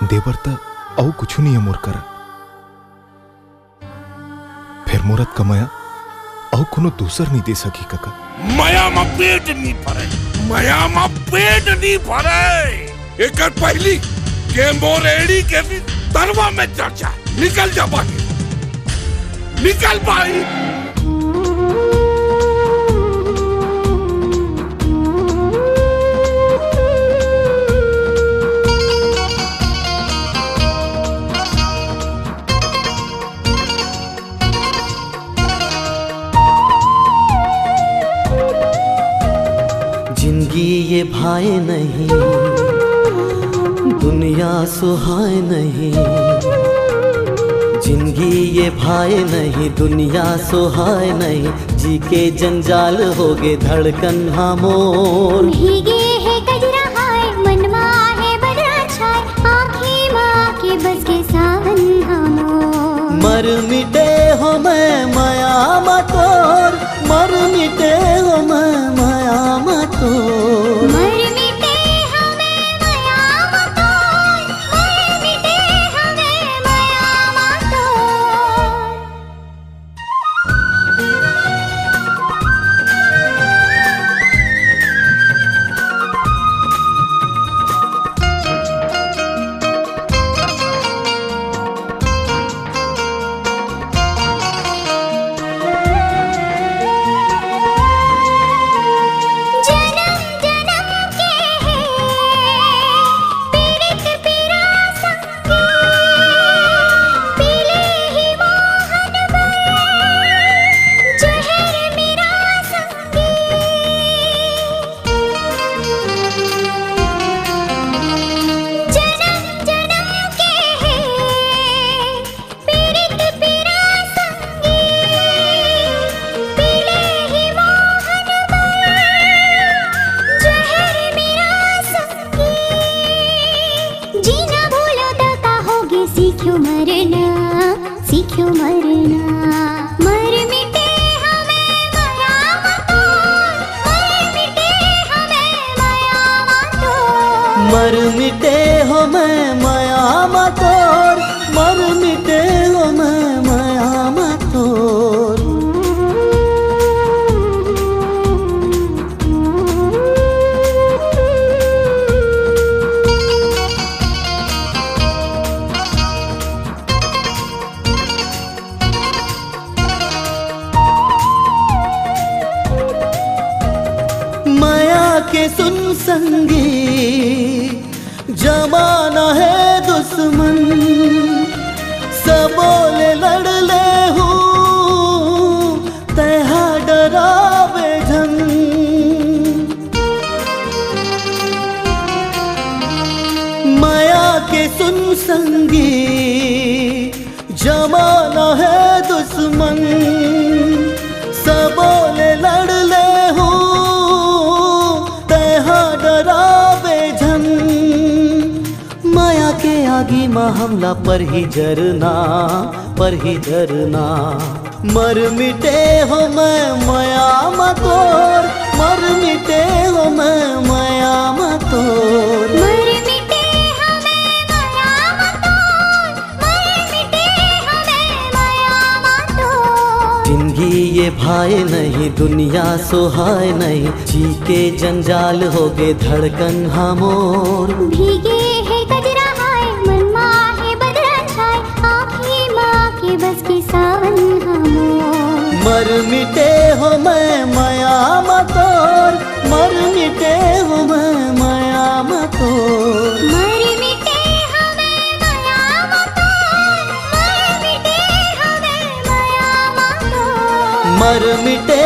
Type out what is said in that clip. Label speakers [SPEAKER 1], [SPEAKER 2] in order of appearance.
[SPEAKER 1] देवर त औ कुछ नहीं है मोर करा। फिर मोरत कमाया औ कोनो दूसर नहीं दे सकी काका।
[SPEAKER 2] माया में पेट नहीं भरे, माया में पेट नहीं भरे। एक पहली के मोरेड़ी के भी तरवा में चढ़ जा। निकल जा बाहर, निकल बाहर।
[SPEAKER 3] जिंदगी ये भाई नहीं, दुनिया सुहाय नहीं। जिंदगी ये भाई नहीं, दुनिया सुहाय नहीं। जी के जंजाल होगे धड़कन हामोर।
[SPEAKER 4] भीगे है कजरा हाय, मनवा है बदरा छाय। आँखें माँ के बस के सावन हामोर।
[SPEAKER 3] मर मिटे हो मैं माया मतोर, मर मिटे हो मैं माया मतोर।
[SPEAKER 4] मर मिटे हमें माया मतोर, मर मिटे हमें माया मतोर। सीखो मरना, सीखो मरना। मर मिटे हमें माया मतोर, मर मिटे हमें माया मतोर।
[SPEAKER 3] मर मिटे हो मैं माया मतोर, मर मिटे हो मैं माया मतोर। माया के सुन संगी, जमाना है दुश्मन। सबोले लड़ ले हूँ, तैहा डरावे झन। माया के सुन संगी, जमाना है दुश्मन। सबोले लड़ ले हूँ, डरावे झन। माया के आगे माँ हमला पर ही जरना, पर ही जरना। मर मिटे हो मैं माया मतोर, मर मिटे हो मैं माया मतोर।
[SPEAKER 4] मर मिटे हमें माया मतोर, मर मिटे हमें माया मतोर।
[SPEAKER 3] जिंदगी ये भाई नहीं, दुनिया सुहाय नहीं। जी के जंजाल होगे धड़कन हामोर।
[SPEAKER 4] भीगे है कजरा हाय, मनवा है बदरा छाय। आँखें माँ के बस के सावन हामोर।
[SPEAKER 3] मर मिटे हो मैं माया मतोर, मर मिटे हो मैं माया मतोर।
[SPEAKER 4] मर मिटे हमें माया मतोर, मर मिटे हमें माया मतोर।
[SPEAKER 3] मर मिटे